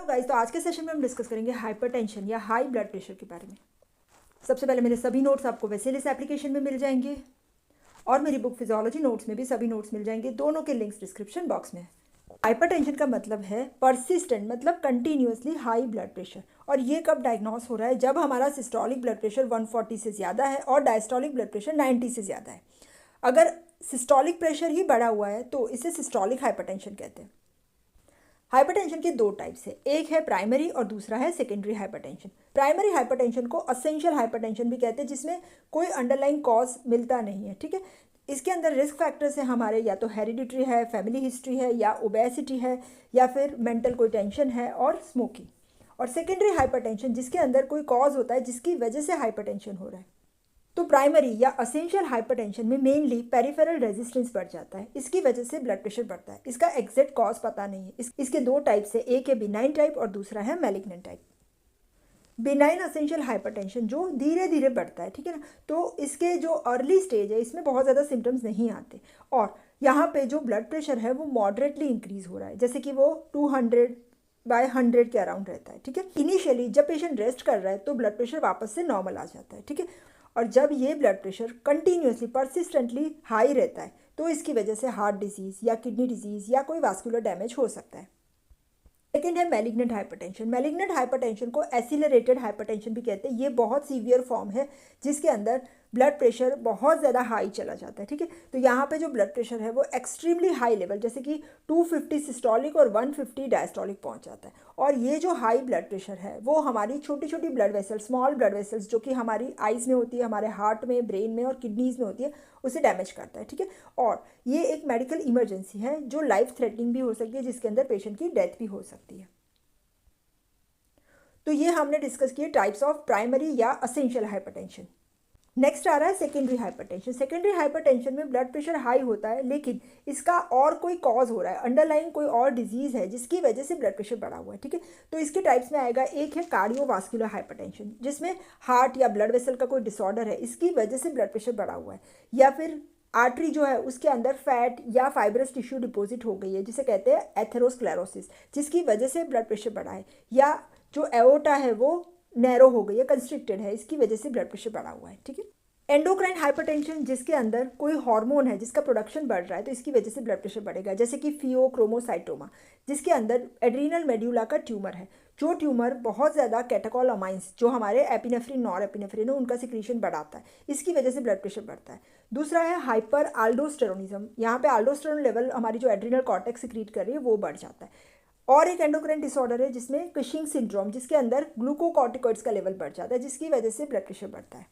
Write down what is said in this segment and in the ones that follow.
Hello guys, तो आज के सेशन में हम डिस्कस करेंगे हाइपरटेंशन या हाई ब्लड प्रेशर के बारे में। सबसे पहले मेरे सभी नोट्स आपको वेसेलिस एप्लीकेशन में मिल जाएंगे और मेरी बुक फिजियोलॉजी नोट्स में भी सभी नोट्स मिल जाएंगे। दोनों के लिंक्स डिस्क्रिप्शन बॉक्स में है। हाइपरटेंशन का मतलब है परसिस्टेंट, मतलब कंटिन्यूसली हाई ब्लड प्रेशर। और ये कब डायग्नोस हो रहा है? जब हमारा सिस्टोलिक ब्लड प्रेशर 140 से ज़्यादा है और डायस्टोलिक ब्लड प्रेशर 90 से ज़्यादा है। अगर सिस्टोलिक प्रेशर ही बढ़ा हुआ है तो इसे सिस्टोलिक हाइपरटेंशन कहते हैं। हाइपरटेंशन के दो टाइप्स है, एक है प्राइमरी और दूसरा है सेकेंडरी हाइपरटेंशन। प्राइमरी हाइपरटेंशन को असेंशियल हाइपरटेंशन भी कहते हैं, जिसमें कोई अंडरलाइंग कॉज मिलता नहीं है। ठीक है, इसके अंदर रिस्क फैक्टर्स है हमारे, या तो हेरिडिटरी है, फैमिली हिस्ट्री है, या ओबेसिटी है, या फिर मेंटल कोई टेंशन है और स्मोकिंग। और सेकेंडरी हाइपरटेंशन जिसके अंदर कोई कॉज होता है जिसकी वजह से हाइपरटेंशन हो रहा है। तो प्राइमरी या असेंशियल हाइपरटेंशन में मेनली पेरिफेरल रेजिस्टेंस बढ़ जाता है, इसकी वजह से ब्लड प्रेशर बढ़ता है। इसका एग्जैक्ट कॉज पता नहीं है। इसके दो टाइप्स है, एक है बिनाइन टाइप और दूसरा है malignant type. Benign essential hypertension जो धीरे धीरे बढ़ता है, ठीक है ना, तो इसके जो अर्ली स्टेज है इसमें बहुत ज़्यादा सिम्टम्स नहीं आते और यहाँ पे जो ब्लड प्रेशर है वो मॉडरेटली इंक्रीज हो रहा है, जैसे कि वो 200/100 के अराउंड रहता है। ठीक है, इनिशियली जब पेशेंट रेस्ट कर रहा है तो ब्लड प्रेशर वापस से नॉर्मल आ जाता है। ठीक है, और जब ये blood pressure continuously persistently high रहता है तो इसकी वजह से हार्ट डिजीज़ या किडनी डिजीज़ या कोई वास्कुलर डैमेज हो सकता है। सेकेंड है मैलिग्नेंट हाइपरटेंशन। मैलिग्नेंट हाइपरटेंशन को एसिलरेटेड हाइपरटेंशन भी कहते हैं। ये बहुत सीवियर फॉर्म है जिसके अंदर ब्लड प्रेशर बहुत ज़्यादा हाई चला जाता है। ठीक है, तो यहाँ पे जो ब्लड प्रेशर है वो एक्सट्रीमली हाई लेवल, जैसे कि 250 सिस्टोलिक और 150 डायस्टोलिक पहुँच जाता है। और ये जो हाई ब्लड प्रेशर है वो हमारी छोटी छोटी blood vessels, small blood vessels जो कि हमारी आइज़ में होती है, हमारे हार्ट में, ब्रेन में और किडनीज़ में होती है, उसे डैमेज करता है। ठीक है, और ये एक मेडिकल इमरजेंसी है जो लाइफ थ्रेटनिंग भी हो सकती है, जिसके अंदर पेशेंट की डेथ भी हो सकती है। तो ये हमने डिस्कस किए टाइप्स ऑफ प्राइमरी या असेंशियल हाइपरटेंशन। नेक्स्ट आ रहा है सेकेंडरी हाइपरटेंशन। सेकेंडरी हाइपरटेंशन में ब्लड प्रेशर हाई होता है लेकिन इसका और कोई कॉज हो रहा है, अंडरलाइन कोई और डिजीज़ है जिसकी वजह से ब्लड प्रेशर बढ़ा हुआ है। ठीक है, तो इसके टाइप्स में आएगा, एक है कार्डियोवास्कुलर हाइपरटेंशन जिसमें हार्ट या ब्लड वेसल का कोई डिसऑर्डर है, इसकी वजह से ब्लड प्रेशर बढ़ा हुआ है। या फिर आर्टरी जो है उसके अंदर फैट या फाइब्रस टिश्यू डिपॉजिट हो गई है जिसे कहते हैं एथेरोस्क्लेरोसिस, जिसकी वजह से ब्लड प्रेशर बढ़ा है। या जो एओर्टा है वो नैरो हो गई है, कंस्ट्रिक्टेड है, इसकी वजह से ब्लड प्रेशर बढ़ा हुआ है। ठीक है, एंडोक्राइन हाइपरटेंशन जिसके अंदर कोई हार्मोन है जिसका प्रोडक्शन बढ़ रहा है तो इसकी वजह से ब्लड प्रेशर बढ़ेगा, जैसे कि फियोक्रोमोसाइटोमा जिसके अंदर एड्रीनल मेड्यूला का ट्यूमर है। जो ट्यूमर बहुत ज़्यादा कैटेकोलामाइंस जो हमारे एपिनेफ्रिन, नॉर एपिनेफ्रिन है, उनका सिक्रीशन बढ़ाता है, इसकी वजह से ब्लड प्रेशर बढ़ता है। दूसरा है हाइपर आल्डोस्टेरोनिज्म, यहाँ पे आल्डोस्टेरोन लेवल हमारी जो एड्रीनल कॉर्टेक्स सिक्रीट कर रही है वो बढ़ जाता है। और एक एंडोक्राइन डिसऑर्डर है जिसमें कुशिंग सिंड्रोम, जिसके अंदर ग्लूकोकॉर्टिकॉइड्स का लेवल बढ़ जाता है, जिसकी वजह से ब्लड प्रेशर बढ़ता है।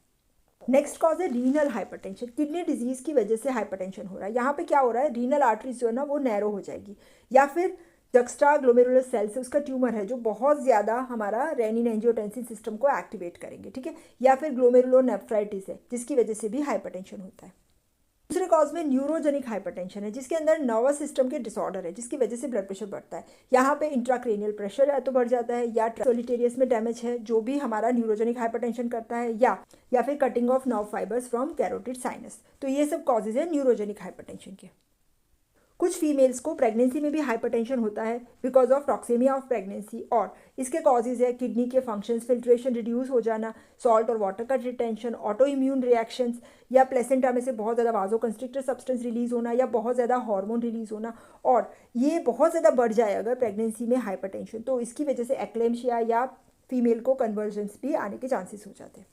नेक्स्ट कॉज है रीनल हाइपरटेंशन। किडनी डिजीज की वजह से हाइपरटेंशन हो रहा है। यहाँ पे क्या हो रहा है, रीनल आर्टरीज जो है ना वो नैरो हो जाएगी, या फिर जक्स्ट्रा ग्लोमेरुलर सेल्स उसका ट्यूमर है जो बहुत ज़्यादा हमारा रेनिन एंजियोटेंसिन सिस्टम को एक्टिवेट करेंगे। ठीक है, या फिर ग्लोमेरुलोनेफ्राइटिस है जिसकी वजह से भी हाइपरटेंशन होता है। दूसरे कॉज में न्यूरोजेनिक हाइपरटेंशन है जिसके अंदर नर्वस सिस्टम के डिसऑर्डर है जिसकी वजह से ब्लड प्रेशर बढ़ता है। यहाँ पे इंट्राक्रेनियल प्रेशर है तो बढ़ जाता है, या सोलिटेरियस में डैमेज है जो भी हमारा न्यूरोजेनिक हाइपरटेंशन करता है, या फिर cutting of nerve fibres from carotid sinus. तो ये सब कॉजेज है न्यूरोजेनिक हाइपरटेंशन के। कुछ फीमेल्स को प्रेगनेंसी में भी हाइपरटेंशन होता है बिकॉज ऑफ टॉक्सेमिया ऑफ प्रेगनेंसी, और इसके कॉजेज है किडनी के फंक्शंस, फिल्ट्रेशन रिड्यूस हो जाना, सॉल्ट और वाटर का रिटेंशन, ऑटो इम्यून रिएक्शंस, या प्लेसेंटा में से बहुत ज़्यादा वाजो कंस्ट्रिक्टर सब्सटेंस रिलीज होना, या बहुत ज़्यादा हार्मोन रिलीज होना। और ये बहुत ज़्यादा बढ़ जाए अगर प्रेगनेंसी में हाइपरटेंशन तो इसकी वजह से एक्लेम्शिया या फीमेल को कन्वर्जेंस भी आने के चांसेस हो जाते हैं।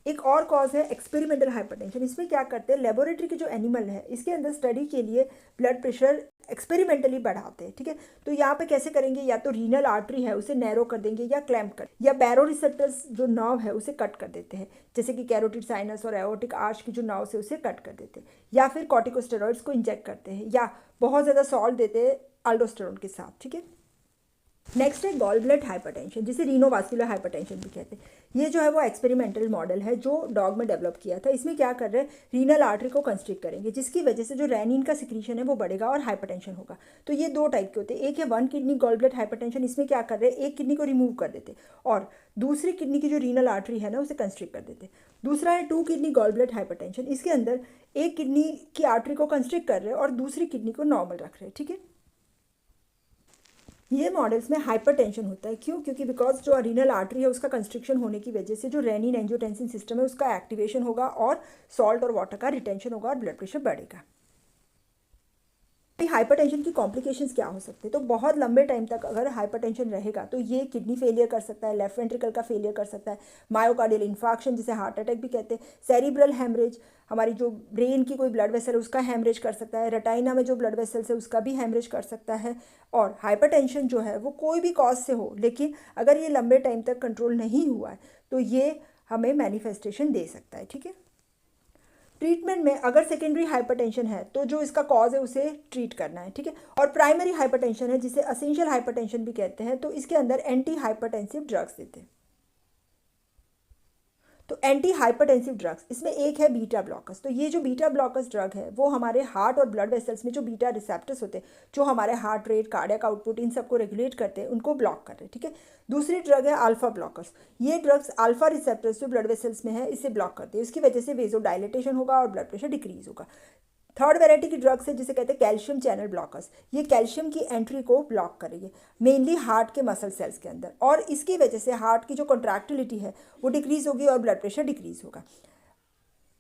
एक और कॉज है एक्सपेरिमेंटल हाइपरटेंशन। इसमें क्या करते हैं, लेबोरेटरी के जो एनिमल है इसके अंदर स्टडी के लिए ब्लड प्रेशर एक्सपेरिमेंटली बढ़ाते हैं। ठीक है, तो यहाँ पे कैसे करेंगे, या तो रीनल आर्टरी है उसे नैरो कर देंगे या क्लैम्प कर, या बैरो रिसेप्टर्स जो नर्व है उसे कट कर देते हैं, जैसे कि कैरोटिड साइनस और एओर्टिक आर्च की जो नर्व है उसे कट कर देते हैं, या फिर कॉर्टिकोस्टेरॉइड्स को इंजेक्ट करते हैं, या बहुत ज़्यादा सॉल्ट देते हैं अल्डोस्टेरोन के साथ। ठीक है, नेक्स्ट है गॉल ब्लैडर हाइपरटेंशन जिसे रीनोवास्कुलर हाइपरटेंशन भी कहते हैं। ये जो है वो एक्सपेरिमेंटल मॉडल है जो डॉग में डेवलप किया था। इसमें क्या कर रहे हैं, रीनल आर्टरी को कंस्ट्रिक्ट करेंगे जिसकी वजह से जो रेनिन का सिक्रीशन है वो बढ़ेगा और हाइपरटेंशन होगा। तो ये दो टाइप के होते हैं, एक है one kidney gall bladder hypertension, इसमें क्या कर रहे हैं, एक किडनी को रिमूव कर देते और दूसरी किडनी की जो रीनल आर्टरी है ना उसे कंस्ट्रिक्ट कर देते। दूसरा है two kidney gall bladder hypertension, इसके अंदर एक किडनी की आर्टरी को कंस्ट्रिक्ट कर रहे हैं और दूसरी किडनी को नॉर्मल रख रहे हैं। ठीक है, ये मॉडल्स में हाइपरटेंशन होता है। क्यों? क्योंकि बिकॉज जो रीनल आर्टरी है उसका कंस्ट्रिक्शन होने की वजह से जो रेनिन एंजियोटेंसिन सिस्टम है उसका एक्टिवेशन होगा और सॉल्ट और वाटर का रिटेंशन होगा और ब्लड प्रेशर बढ़ेगा। हाइपरटेंशन की कॉम्प्लिकेशंस क्या हो सकते हैं? तो बहुत लंबे टाइम तक अगर हाइपरटेंशन रहेगा तो ये किडनी फेलियर कर सकता है, लेफ्ट वेंट्रिकल का फेलियर कर सकता है, मायोकार्डियल इन्फार्क्शन जिसे हार्ट अटैक भी कहते हैं, सेरिब्रल हेमरेज, हमारी जो ब्रेन की कोई ब्लड वेसल है उसका हेमरेज कर सकता है, रेटाइना में जो ब्लड वेसल्स है उसका भी हेमरेज कर सकता है। और हाइपरटेंशन जो है वो कोई भी कॉज से हो, लेकिन अगर ये लंबे टाइम तक कंट्रोल नहीं हुआ है तो ये हमें मैनिफेस्टेशन दे सकता है। ठीक है। ट्रीटमेंट में अगर सेकेंडरी हाइपरटेंशन है तो जो इसका कॉज है उसे ट्रीट करना है। ठीक है। और प्राइमरी हाइपरटेंशन है जिसे असेंशियल हाइपरटेंशन भी कहते हैं, तो इसके अंदर एंटी हाइपरटेंसिव ड्रग्स देते हैं। तो एंटी हाइपरटेंसिव ड्रग्स इसमें एक है बीटा ब्लॉकर्स। तो ये जो बीटा ब्लॉकर्स ड्रग है वो हमारे हार्ट और ब्लड वेसल्स में जो बीटा रिसेप्टर्स होते हैं जो हमारे हार्ट रेट, कार्डियक आउटपुट, इन सबको रेगुलेट करते हैं, उनको ब्लॉक कर रहे हैं। ठीक है। दूसरी ड्रग है अल्फा ब्लॉकर्स। ये ड्रग्स अल्फा रिसेप्टर्स जो ब्लड वेसल्स में है इसे ब्लॉक करते हैं, इसकी वजह से वेजो डायलेटेशन होगा और ब्लड प्रेशर डिक्रीज होगा। थर्ड वेराइटी की ड्रग्स है जिसे कहते हैं कैल्शियम चैनल ब्लॉकर्स। ये कैल्शियम की एंट्री को ब्लॉक करेंगे मेनली हार्ट के मसल सेल्स के अंदर, और इसकी वजह से हार्ट की जो कॉन्ट्रैक्टिलिटी है वो डिक्रीज होगी और ब्लड प्रेशर डिक्रीज होगा।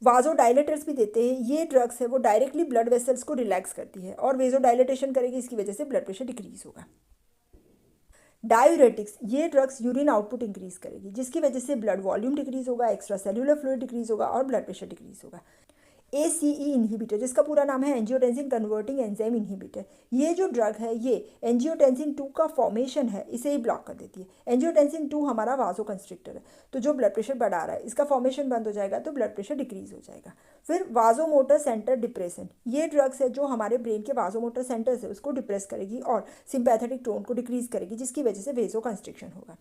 वाजो डायलेटर्स भी देते हैं। ये ड्रग्स है वो डायरेक्टली ब्लड वेसल्स को रिलैक्स करती है और वेजो डायलेटेशन करेगी, इसकी वजह से ब्लड प्रेशर डिक्रीज होगा। डायूरेटिक्स, ये ड्रग्स यूरिन आउटपुट इंक्रीज करेगी जिसकी वजह से ब्लड वॉल्यूम डिक्रीज होगा, एक्स्ट्रा सेल्यूलर फ्लूइड डिक्रीज होगा और ब्लड प्रेशर डिक्रीज होगा। ACE इन्हिबिटर जिसका पूरा नाम है एंजियोटेंसिन कन्वर्टिंग एंजाइम इन्हिबिटर, ये जो ड्रग है ये एंजियोटेंसिन 2 का फॉर्मेशन है इसे ही ब्लॉक कर देती है। एंजियोटेंसिन 2 हमारा वाजो कंस्ट्रिक्टर है, तो जो ब्लड प्रेशर बढ़ा रहा है इसका फॉर्मेशन बंद हो जाएगा तो ब्लड प्रेशर डिक्रीज हो जाएगा। फिर वाजो मोटर सेंटर डिप्रेशन, ये ड्रग्स है जो हमारे ब्रेन के वाजो मोटर सेंटर्स है उसको डिप्रेस करेगी और सिंपैथेटिक टोन को डिक्रीज करेगी जिसकी वजह से वेजो कंस्ट्रिक्शन होगा।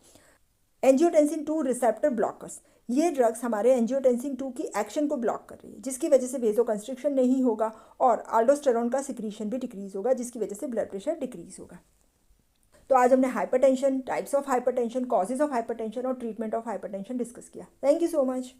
एंजियोटेंसिन 2 रिसेप्टर ब्लॉकर्स, ये ड्रग्स हमारे एंजियोटेंसिन 2 की एक्शन को ब्लॉक कर रही है जिसकी वजह से वेजो कंस्ट्रिक्शन नहीं होगा और आल्डोस्टेरोन का सिक्रीशन भी डिक्रीज होगा जिसकी वजह से ब्लड प्रेशर डिक्रीज होगा। तो आज हमने hypertension, types of hypertension, causes of hypertension और ट्रीटमेंट ऑफ हाइपरटेंशन डिस्कस किया। Thank you so much.